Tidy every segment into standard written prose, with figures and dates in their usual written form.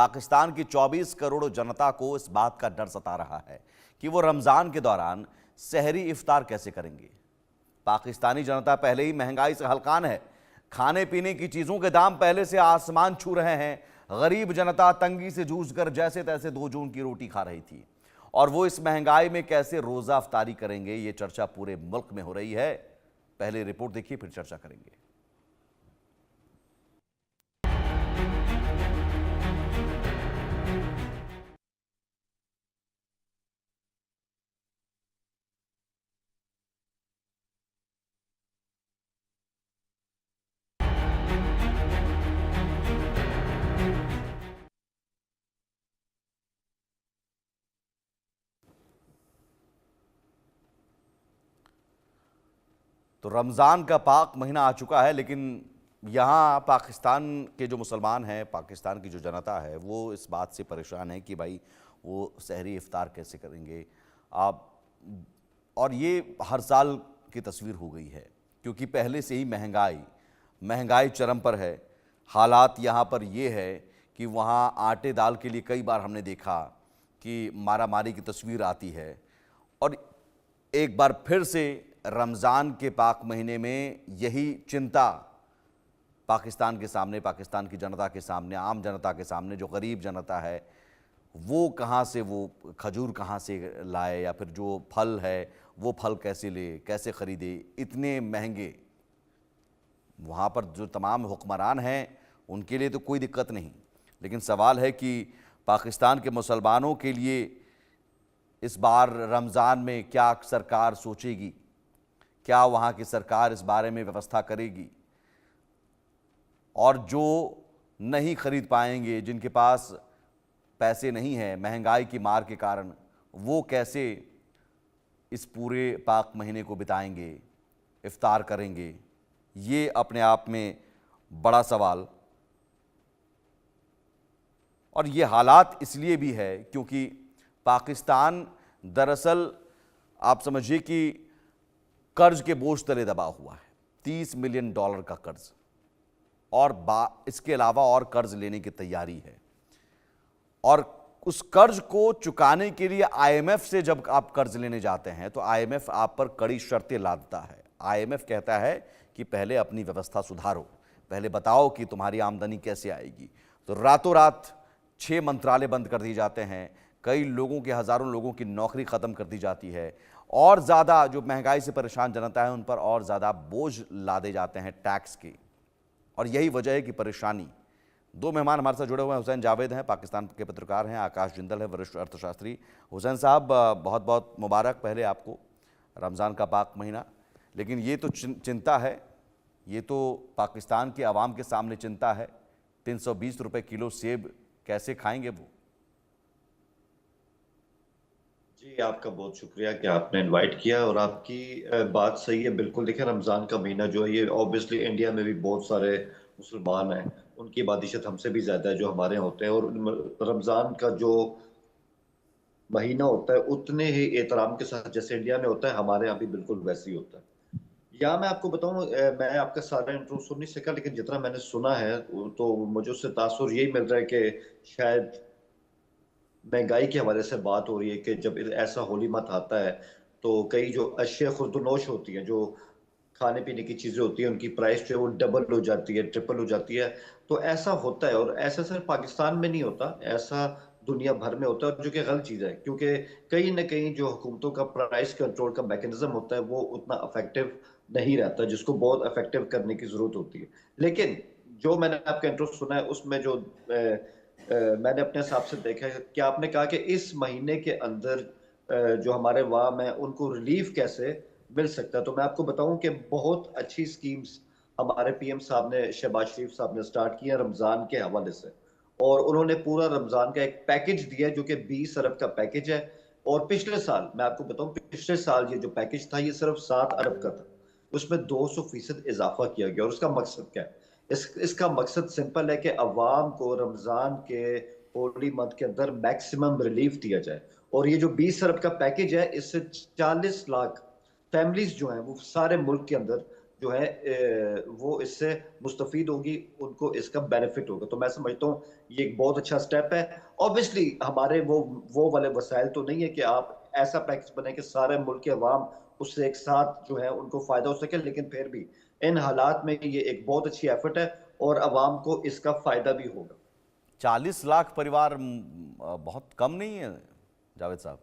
पाकिस्तान की 24 करोड़ जनता को इस बात का डर सता रहा है कि वो रमज़ान के दौरान सहरी इफ्तार कैसे करेंगे। पाकिस्तानी जनता पहले ही महंगाई से हलकान है। खाने पीने की चीज़ों के दाम पहले से आसमान छू रहे हैं। गरीब जनता तंगी से जूझकर जैसे तैसे 2 जून की रोटी खा रही थी, और वो इस महंगाई में कैसे रोज़ा अफ्तारी करेंगे, ये चर्चा पूरे मुल्क में हो रही है। पहले रिपोर्ट देखिए, फिर चर्चा करेंगे। तो रमज़ान का पाक महीना आ चुका है, लेकिन यहाँ पाकिस्तान के जो मुसलमान हैं, पाकिस्तान की जो जनता है, वो इस बात से परेशान है कि भाई वो सहरी इफ्तार कैसे करेंगे। आप और ये हर साल की तस्वीर हो गई है, क्योंकि पहले से ही महंगाई चरम पर है। हालात यहाँ पर ये है कि वहाँ आटे दाल के लिए कई बार हमने देखा कि मारामारी की तस्वीर आती है। और एक बार फिर से रमज़ान के पाक महीने में यही चिंता पाकिस्तान के सामने, पाकिस्तान की जनता के सामने, आम जनता के सामने, जो गरीब जनता है, वो कहाँ से वो खजूर कहाँ से लाए, या फिर जो फल है वो फल कैसे ले, कैसे ख़रीदे, इतने महंगे। वहाँ पर जो तमाम हुक्मरान हैं उनके लिए तो कोई दिक्कत नहीं, लेकिन सवाल है कि पाकिस्तान के मुसलमानों के लिए इस बार रमज़ान में क्या सरकार सोचेगी, क्या वहाँ की सरकार इस बारे में व्यवस्था करेगी। और जो नहीं खरीद पाएंगे, जिनके पास पैसे नहीं हैं महंगाई की मार के कारण, वो कैसे इस पूरे पाक महीने को बिताएंगे, इफ्तार करेंगे, ये अपने आप में बड़ा सवाल। और ये हालात इसलिए भी है क्योंकि पाकिस्तान दरअसल आप समझिए कि कर्ज के बोझ तले दबा हुआ है। $30 मिलियन का कर्ज, और इसके अलावा और कर्ज लेने की तैयारी है। और उस कर्ज को चुकाने के लिए IMF से जब आप कर्ज लेने जाते हैं तो IMF आप पर कड़ी शर्तें लादता है। IMF कहता है कि पहले अपनी व्यवस्था सुधारो, पहले बताओ कि तुम्हारी आमदनी कैसे आएगी। तो रातों रात 6 मंत्रालय बंद कर दिए जाते हैं, कई लोगों के, हज़ारों लोगों की नौकरी ख़त्म कर दी जाती है, और ज़्यादा जो महंगाई से परेशान जनता है उन पर और ज़्यादा बोझ लादे जाते हैं टैक्स के। और यही वजह है कि परेशानी। 2 मेहमान हमारे साथ जुड़े हुए हैं। हुसैन जावेद हैं, पाकिस्तान के पत्रकार हैं, आकाश जिंदल है, वरिष्ठ अर्थशास्त्री। हुसैन साहब, बहुत बहुत मुबारक पहले आपको रमज़ान का पाक महीना। लेकिन ये तो चिंता है, ये तो पाकिस्तान के आवाम के सामने चिंता है। 320 रुपये किलो सेब कैसे खाएंगे वो? जी, आपका बहुत शुक्रिया कि आपने इनवाइट किया, और आपकी बात सही है बिल्कुल। देखिए, रमज़ान का महीना जो है, ये ऑब्वियसली इंडिया में भी बहुत सारे मुसलमान हैं, उनकी आबादिशत हमसे भी ज़्यादा है जो हमारे यहाँ होते हैं, और रमज़ान का जो महीना होता है उतने ही एहतराम के साथ जैसे इंडिया में होता है, हमारे यहाँ भी बिल्कुल वैसे ही होता है। या मैं आपको बताऊं, मैं आपका सारा इंट्रो सुन नहीं सका, लेकिन जितना मैंने सुना है तो मुझे उससे तासुर यही मिल रहा है कि शायद महंगाई के हवाले से बात हो रही है कि जब ऐसा होली मत आता है तो कई जो अशिया खुर्दनोश होती हैं, जो खाने पीने की चीजें होती हैं, उनकी प्राइस जो है वो डबल हो जाती है, ट्रिपल हो जाती है। तो ऐसा होता है, और ऐसा सिर्फ पाकिस्तान में नहीं होता, ऐसा दुनिया भर में होता है, जो कि गलत चीज है, क्योंकि कहीं ना कहीं जो हुकूमतों का प्राइस कंट्रोल का मैकेनिज्म होता है वो उतना इफेक्टिव नहीं रहता, जिसको बहुत इफेक्टिव करने की जरूरत होती है। लेकिन जो मैंने आपका इंट्रो सुना है उसमें जो मैंने अपने हिसाब से देखा है कि आपने कहा कि इस महीने के अंदर जो हमारे वाम है उनको रिलीफ कैसे मिल सकता है। तो मैं आपको बताऊं कि बहुत अच्छी स्कीम्स हमारे पीएम साहब ने, शहबाज शरीफ साहब ने स्टार्ट किया रमजान के हवाले से, और उन्होंने पूरा रमजान का एक पैकेज दिया जो कि 20 अरब का पैकेज है। और पिछले साल मैं आपको बताऊं, पिछले साल ये जो पैकेज था ये सिर्फ 7 अरब का था, उसमें 200% इजाफा किया गया। और उसका मकसद क्या है? इसका मकसद सिंपल है कि अवाम को रमजान के होली मंथ के अंदर मैक्सिमम रिलीफ दिया जाए। और ये जो 20 अरब का पैकेज है, इससे 40 लाख फैमिलीज जो हैं वो सारे मुल्क के अंदर जो है वो इससे मुस्तफीद होगी, उनको इसका बेनिफिट होगा। तो मैं समझता हूँ ये एक बहुत अच्छा स्टेप है। ऑब्वियसली हमारे वो वाले वसाइल तो नहीं है कि आप ऐसा पैकेज बने कि सारे मुल्क के अवाम उससे एक साथ जो है उनको फायदा हो सके, लेकिन फिर भी इन हालात में ये एक बहुत अच्छी एफर्ट है और अवाम को इसका फायदा भी होगा। 40 लाख परिवार बहुत कम नहीं है जावेद साहब?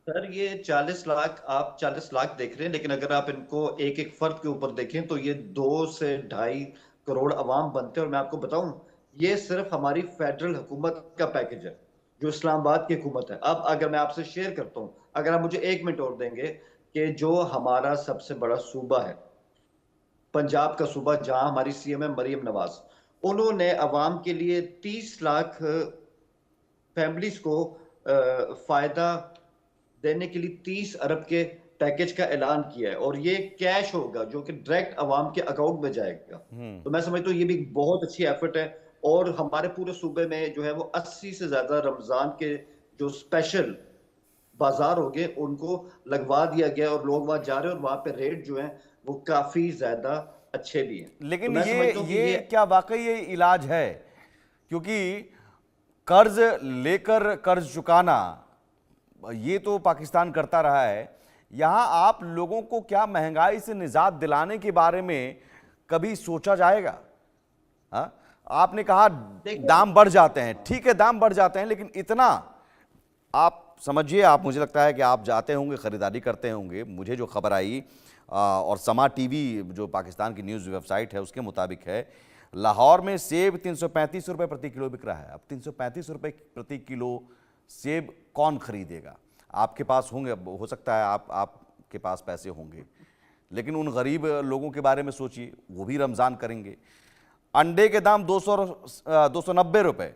सर ये 40 लाख, आप 40 लाख देख रहे हैं, लेकिन अगर आप इनको एक एक फर्द के ऊपर देखें तो ये 2 से 2.5 करोड़ अवाम बनते हैं। और मैं आपको बताऊं, ये सिर्फ हमारी फेडरल हुकूमत का पैकेज है जो इस्लामाबाद की हुकूमत है। अब अगर मैं आपसे शेयर करता हूं, अगर आप मुझे 1 मिनट और देंगे, कि जो हमारा सबसे बड़ा सूबा है, पंजाब का सूबा, जहां हमारी सीएम है मरियम नवाज, उन्होंने अवाम के लिए 30 लाख फैमिलीज को फायदा देने के लिए 30 अरब के पैकेज का ऐलान किया है। और ये कैश होगा जो कि डायरेक्ट अवाम के अकाउंट में जाएगा। तो मैं समझता हूँ ये भी बहुत अच्छी एफर्ट है। और हमारे पूरे सूबे में जो है वो 80 से ज्यादा रमजान के जो स्पेशल बाजार हो गए उनको लगवा दिया गया, और लोग वहां जा रहे हैं, और वहां पे रेट जो है वो काफी ज्यादा अच्छे भी हैं। तो लेकिन मैं ये समझता हूँ कि ये ये क्या वाकई ये इलाज है? क्योंकि कर्ज लेकर कर्ज चुकाना ये तो पाकिस्तान करता रहा है। यहां आप लोगों को क्या महंगाई से निजात दिलाने के बारे में कभी सोचा जाएगा? हाँ, आपने कहा देखिए। दाम बढ़ जाते हैं, ठीक है दाम बढ़ जाते हैं, लेकिन इतना आप समझिए, आप मुझे लगता है कि आप जाते होंगे, खरीदारी करते होंगे। मुझे जो खबर आई और समा टीवी जो पाकिस्तान की न्यूज़ वेबसाइट है उसके मुताबिक है, लाहौर में सेब 335 रुपये प्रति किलो बिक रहा है। अब 335 रुपये प्रति किलो सेब कौन खरीदेगा? आपके पास होंगे, हो सकता है आपके पास पैसे होंगे, लेकिन उन गरीब लोगों के बारे में सोचिए, वो भी रमज़ान करेंगे। अंडे के दाम 290 रुपये,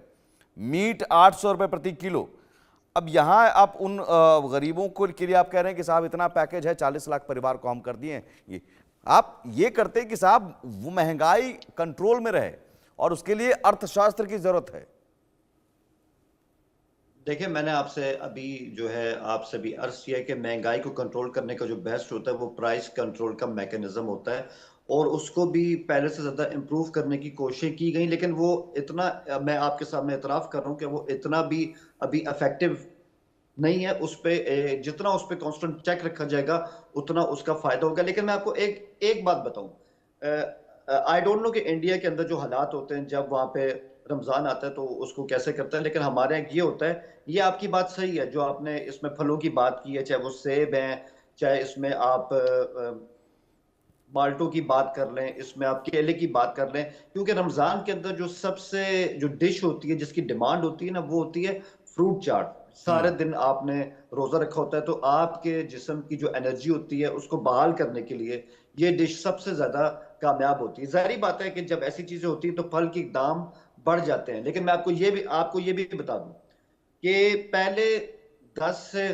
मीट 800 रुपये प्रति किलो। अब यहाँ आप उन गरीबों को के लिए आप कह रहे हैं कि साहब इतना पैकेज है, 40 लाख परिवार को हम कर दिए हैं। ये आप ये करते कि साहब वो महंगाई कंट्रोल में रहे, और उसके लिए अर्थशास्त्र की जरूरत है। देखिए, मैंने आपसे अभी जो है आपसे भी अर्ज किया है कि महंगाई को कंट्रोल करने का जो बेस्ट होता है वो प्राइस कंट्रोल का मैकेनिज्म होता है, और उसको भी पहले से ज्यादा इम्प्रूव करने की कोशिश की गई, लेकिन वो इतना, मैं आपके सामने एतराफ कर रहा हूँ कि वो इतना भी अभी इफेक्टिव नहीं है। उस पे जितना उस पे कांस्टेंट चेक रखा जाएगा उतना उसका फायदा होगा। लेकिन मैं आपको एक एक बात बताऊं, आई डोंट नो कि इंडिया के अंदर जो हालात होते हैं जब वहां पे रमजान आता है तो उसको कैसे करते हैं, लेकिन हमारे यहाँ ये होता है। ये आपकी बात सही है जो आपने इसमें फलों की बात की है, चाहे वो सेब हैं, चाहे इसमें आप माल्टो की बात कर लें, इसमें आप केले की बात कर लें, क्योंकि रमजान के अंदर जो सबसे जो डिश होती है जिसकी डिमांड होती है ना, वो होती है फ्रूट चाट। सारे दिन आपने रोजा रखा होता है, तो आपके जिस्म की जो एनर्जी होती है उसको बहाल करने के लिए ये डिश सबसे ज्यादा कामयाब होती है। जाहिर बात है कि जब ऐसी चीजें होती है तो फल के दाम बढ़ जाते हैं। लेकिन मैं आपको ये भी बता दूं कि पहले 10 से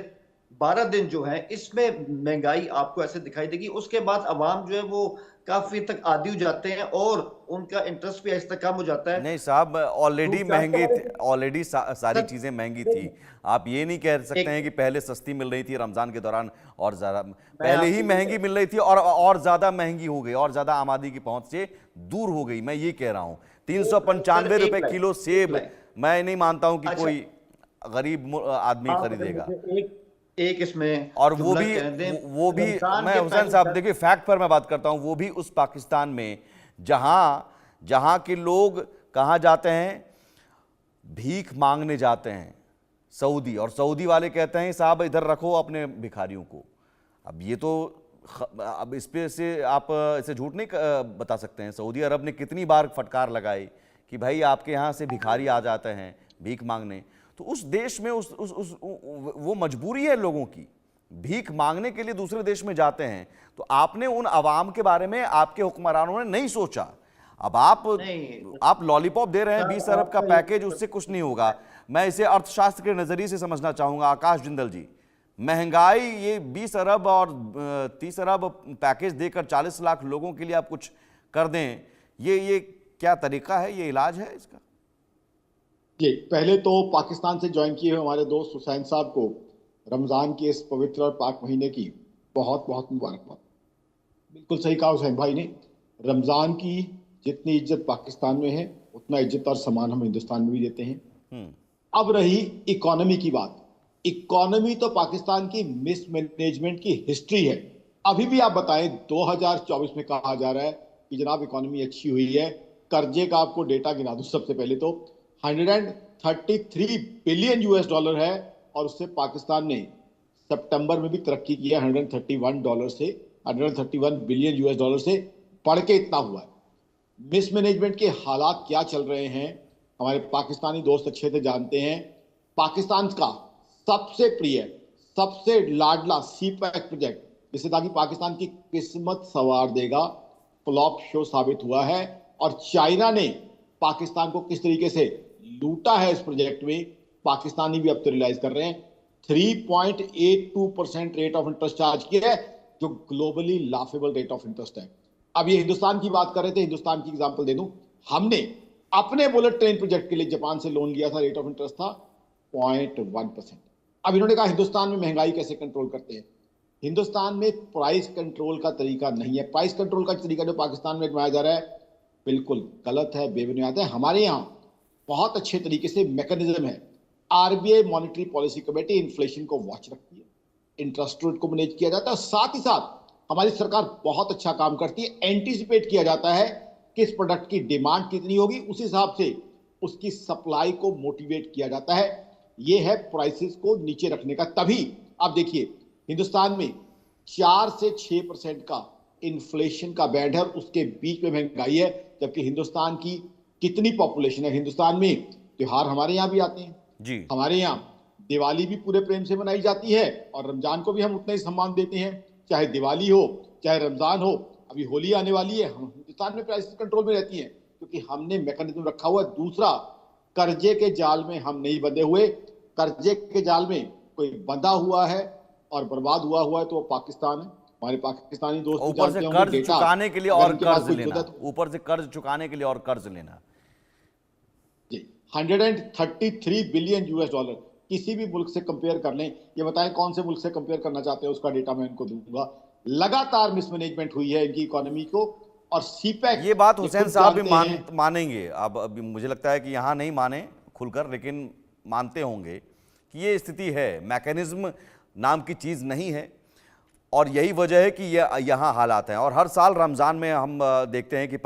12 दिन जो है इसमें महंगाई आपको ऐसे दिखाई देगी, उसके बाद अवाम जो है वो काफी तक आदी हो जाते हैं और उनका इंटरेस्ट भी ऐसे तक कम हो जाता है। नहीं साहब, ऑलरेडी फ्रूट चाट के महंगी बारे थी, में ऑलरेडी सारी सर, चीज़ें महंगी थी। आप ये नहीं कह सकते एक हैं कि पहले सस्ती मिल रही थी रमज़ान के दौरान और ज़्यादा, मैं पहले ही आपको महंगी मिल रही थी और ज़्यादा महंगी हो गई और ज़्यादा आबादी की पहुंच से दूर हो गई। मैं ये कह रहा हूँ 395 एक रुपये लाइन किलो एक सेब, लाइन मैं नहीं मानता हूँ कि अच्छा, कोई गरीब आदमी आप अगर खरीदेगा। मुझे एक इसमें और जुमला कहने दें, वो भी रमजान मैं के हुसैन पहले साहब 10। देखिए फैक्ट पर मैं बात करता हूं, वो भी उस पाकिस्तान में जहां जहां के लोग कहां जाते हैं, भीख मांगने जाते हैं सऊदी, और सऊदी वाले कहते हैं साहब इधर रखो अपने भिखारियों को। अब ये तो अब इस पे से आप इसे झूठ नहीं बता सकते हैं। सऊदी अरब ने कितनी बार फटकार लगाई कि भाई आपके यहाँ से भिखारी आ जाते हैं भीख मांगने। तो उस देश में वो मजबूरी है लोगों की, भीख मांगने के लिए दूसरे देश में जाते हैं। तो आपने उन अवाम के बारे में आपके हुक्मरानों ने नहीं सोचा। अब नहीं आप लॉलीपॉप दे रहे हैं, सर, 20 अरब का आपका पैकेज, उससे कुछ नहीं होगा। मैं इसे अर्थशास्त्र के नजरिए से समझना चाहूंगा। आकाश जिंदल जी, महंगाई ये 20 अरब और 30 अरब पैकेज देकर 40 लाख लोगों के लिए आप कुछ कर दें, ये क्या तरीका है, ये इलाज है इसका? जी, पहले तो पाकिस्तान से ज्वाइन किए हुए हमारे दोस्त हुसैन साहब को रमज़ान के इस पवित्र और पाक महीने की बहुत बहुत मुबारकबाद। बिल्कुल सही कहा हुसैन भाई ने। रमजान की जितनी इज्जत पाकिस्तान में है, उतना इज्जत और सम्मान हम हिंदुस्तान में भी देते हैं। हम्म। अब रही इकोनॉमी की बात। इकोनॉमी तो पाकिस्तान की मिसमैनेजमेंट की हिस्ट्री है। अभी भी आप बताएं, 2024 में कहा जा रहा है कि जनाब इकोनॉमी अच्छी हुई है। कर्जे का आपको डेटा गिना दूं सबसे पहले तो 133 बिलियन यूएस डॉलर है, और उससे पाकिस्तान ने सितंबर में भी तरक्की की है। 131 बिलियन यूएस डॉलर से बढ़ के इतना हुआ है। मिसमैनेजमेंट के हालात क्या चल रहे हैं, हमारे पाकिस्तानी दोस्त अच्छे से जानते हैं। पाकिस्तान का सबसे प्रिय, सबसे लाडला सी पैक प्रोजेक्ट, जिससे ताकि पाकिस्तान की किस्मत संवार देगा, फ्लॉप शो साबित हुआ है। और चाइना ने पाकिस्तान को किस तरीके से लूटा है इस प्रोजेक्ट में, पाकिस्तानी भी अब तो रियलाइज कर रहे हैं। 3.82% रेट ऑफ इंटरेस्ट चार्ज किया है, जो globally laughable rate of interest है। अब ये हिंदुस्तान की बात कर रहे थे, हिंदुस्तान की एग्जांपल दे दूं। हमने अपने बुलेट ट्रेन प्रोजेक्ट के लिए जापान से लोन लिया था, रेट ऑफ इंटरेस्ट था 0.1%। अब इन्होंने कहा हिंदुस्तान में महंगाई कैसे कंट्रोल करते हैं। हिंदुस्तान में प्राइस कंट्रोल का तरीका नहीं है। प्राइस कंट्रोल का तरीका जो पाकिस्तान में अपनाया जा रहा है, बिल्कुल गलत है, बेबुनियाद है। हमारे यहाँ बहुत अच्छे तरीके से मैकेनिज्म है। RBI monetary policy committee inflation को वॉच रखती है, इंटरेस्ट रेट को मैनेज किया जाता है, और साथ ही साथ हमारी सरकार बहुत अच्छा काम करती है। एंटीसिपेट किया जाता है कि इस प्रोडक्ट की डिमांड कितनी होगी, उस हिसाब से उसकी सप्लाई को मोटिवेट किया जाता है। यह है प्राइसेस को नीचे रखने का। तभी आप देखिए हिंदुस्तान में 4 से 6% का इन्फ्लेशन का बैंड है, और उसके बीच में महंगाई है। जबकि हिंदुस्तान की कितनी पॉपुलेशन है, हिंदुस्तान में त्योहार हमारे यहाँ भी आते हैं जी। हमारे यहाँ दिवाली भी पूरे प्रेम से मनाई जाती है, और रमजान को भी हम उतना ही सम्मान देते हैं, चाहे दिवाली हो चाहे रमजान हो। अभी होली आने वाली है, हम हिंदुस्तान में प्राइस कंट्रोल में रहती है, क्योंकि हमने मैकेनिज्म रखा हुआ है। दूसरा, कर्जे के जाल में हम नहीं बंधे हुए। कर्जे के जाल में कोई बंधा हुआ है और बर्बाद हुआ है तो वो पाकिस्तान है। हमारे पाकिस्तानी दोस्त भी ऊपर से जानते होंगे कर्ज डेटा, चुकाने के लिए अगर और इनके पास कर्ज कोई लेना, जुदा तो ऊपर से कर्ज चुकाने के लिए और कर्ज लेना। जी 133 बिलियन यूएस डॉलर किसी भी मुल्क से कंपेयर कर लें। ये बताएं कौन से मुल्क से कंपेयर करना चाहते हैं, उसका डेटा मैं इनको दूंगा। लगातार मिसमैनेजमेंट हुई है इनकी इकोनॉमी को, और सीपैक ये बात हुसैन साहब भी जानते हैं। मानेंगे। अब अभी मुझे लगता है कि यहाँ नहीं माने खुलकर, लेकिन मानते होंगे कि ये स्थिति है, मैकेनिज्म नाम की चीज़ नहीं है, और यही वजह है कि ये यहाँ हालात हैं। और हर साल रमज़ान में हम देखते हैं कि